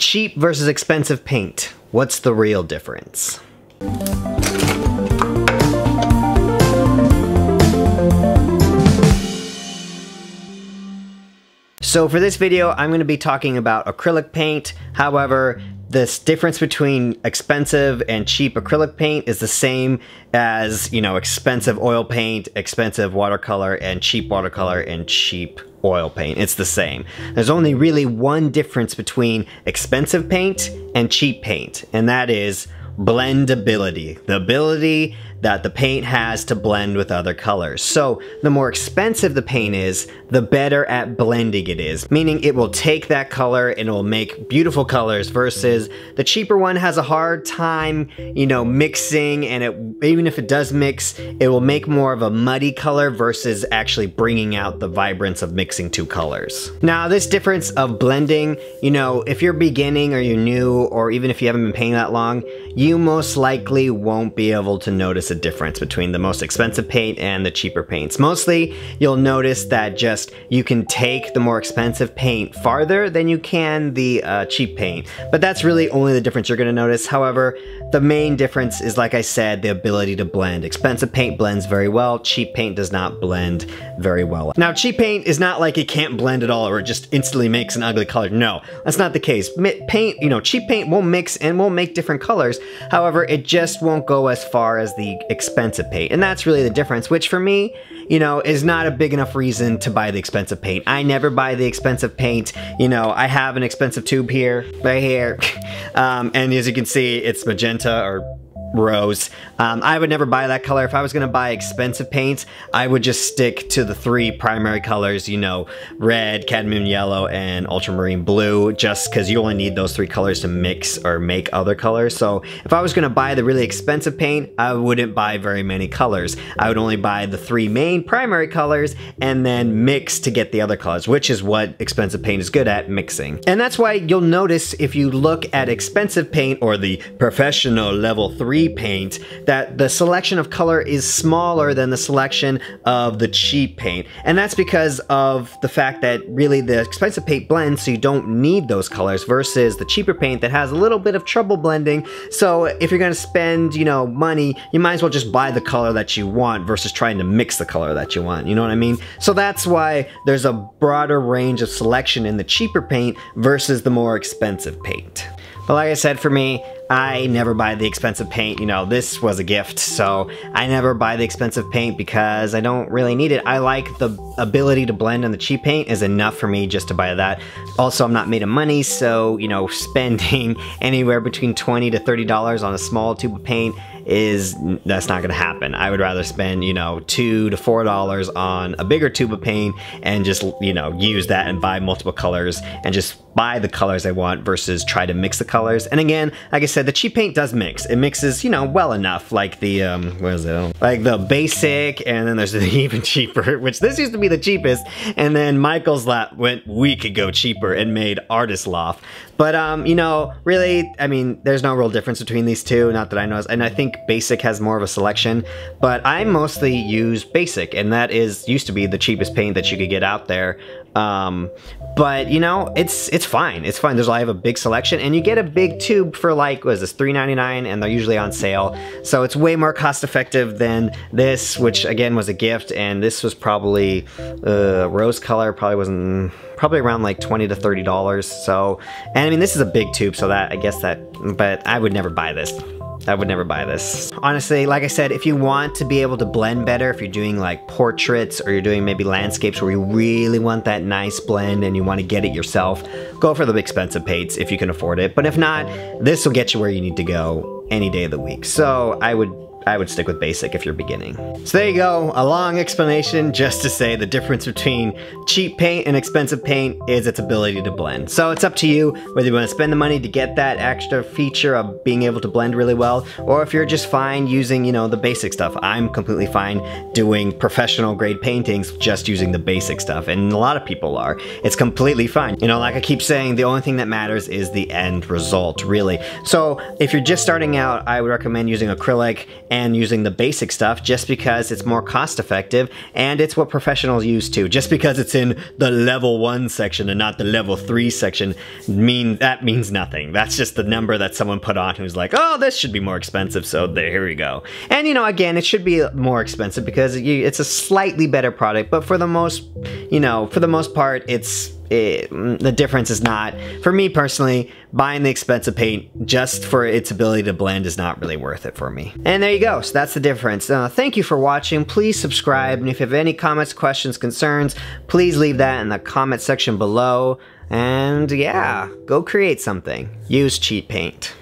cheap versus expensive paint. What's the real difference? So for this video, I'm going to be talking about acrylic paint. However, this difference between expensive and cheap acrylic paint is the same as, you know, expensive oil paint, expensive watercolor, and cheap watercolor and cheap oil paint. It's the same. There's only really one difference between expensive paint and cheap paint, and that is blendability. The ability that the paint has to blend with other colors. So the more expensive the paint is, the better at blending it is, meaning it will take that color and it will make beautiful colors, versus the cheaper one has a hard time, you know, mixing, and even if it does mix, it will make more of a muddy color versus actually bringing out the vibrance of mixing two colors. Now, this difference of blending, you know, if you're beginning or you're new, or even if you haven't been painting that long, you most likely won't be able to notice a difference between the most expensive paint and the cheaper paints. Mostly, you'll notice that just you can take the more expensive paint farther than you can the cheap paint. But that's really only the difference you're going to notice. However, the main difference is, like I said, the ability to blend. Expensive paint blends very well. Cheap paint does not blend very well. Now, cheap paint is not like it can't blend at all or it just instantly makes an ugly color. No, that's not the case. Paint, you know, cheap paint will mix and will make different colors. However, it just won't go as far as the expensive paint. And that's really the difference, which for me, you know, is not a big enough reason to buy the expensive paint. I never buy the expensive paint. You know, I have an expensive tube here, right here. And as you can see, it's magenta or rose. I would never buy that color. If I was gonna buy expensive paints, I would just stick to the three primary colors, you know, red, cadmium yellow, and ultramarine blue, just because you only need those three colors to mix or make other colors. So if I was gonna buy the really expensive paint, I wouldn't buy very many colors. I would only buy the three main primary colors and then mix to get the other colors, which is what expensive paint is good at, mixing. And that's why you'll notice if you look at expensive paint or the professional level 3 paint, that the selection of color is smaller than the selection of the cheap paint. And that's because of the fact that really the expensive paint blends, so you don't need those colors, versus the cheaper paint that has a little bit of trouble blending. So if you're gonna spend, you know, money, you might as well just buy the color that you want versus trying to mix the color that you want, you know what I mean? So that's why there's a broader range of selection in the cheaper paint versus the more expensive paint. But like I said, for me, I never buy the expensive paint. You know, this was a gift, so I never buy the expensive paint because I don't really need it. I like the ability to blend, and the cheap paint is enough for me just to buy that. Also, I'm not made of money, so, you know, spending anywhere between $20 to $30 on a small tube of paint that's not gonna happen. I would rather spend, you know, $2 to $4 on a bigger tube of paint and just, you know, use that and buy multiple colors and just buy the colors I want versus try to mix the colors. And again, like I said, the cheap paint does mix. It mixes, you know, well enough, like the, what is it? Like the basic, and then there's the even cheaper, which this used to be the cheapest, and then Michael's Lap went week ago cheaper and made Artist Loft. But, you know, really, I mean, there's no real difference between these two, not that I know, and I think Basic has more of a selection, but I mostly use Basic, and that used to be the cheapest paint that you could get out there. But you know, it's fine. It's fine. I have a big selection, and you get a big tube for like, what is this, $3.99, and they're usually on sale. So it's way more cost effective than this, which again was a gift, and this was probably rose color, probably around like $20 to $30. So, and I mean, this is a big tube, so that, I guess that, but I would never buy this. I would never buy this. Honestly, like I said, if you want to be able to blend better, if you're doing like portraits or you're doing maybe landscapes where you really want that nice blend and you want to get it yourself, go for the expensive paints if you can afford it. But if not, this will get you where you need to go any day of the week. So I would stick with Basic if you're beginning. So there you go, a long explanation just to say the difference between cheap paint and expensive paint is its ability to blend. So it's up to you whether you want to spend the money to get that extra feature of being able to blend really well, or if you're just fine using, you know, the basic stuff. I'm completely fine doing professional grade paintings just using the basic stuff, and a lot of people are. It's completely fine. You know, like I keep saying, the only thing that matters is the end result, really. So if you're just starting out, I would recommend using acrylic and using the basic stuff just because it's more cost effective and it's what professionals use too. Just because it's in the level 1 section and not the level 3 section that means nothing. That's just the number that someone put on who's like, oh, this should be more expensive, so there, here we go. And you know, again, it should be more expensive because it's a slightly better product, but for the most part, the difference is not, for me personally, buying the expensive paint just for its ability to blend is not really worth it for me. And there you go, so that's the difference. Thank you for watching, please subscribe, and if you have any comments, questions, concerns, please leave that in the comment section below. And yeah, go create something. Use cheat paint.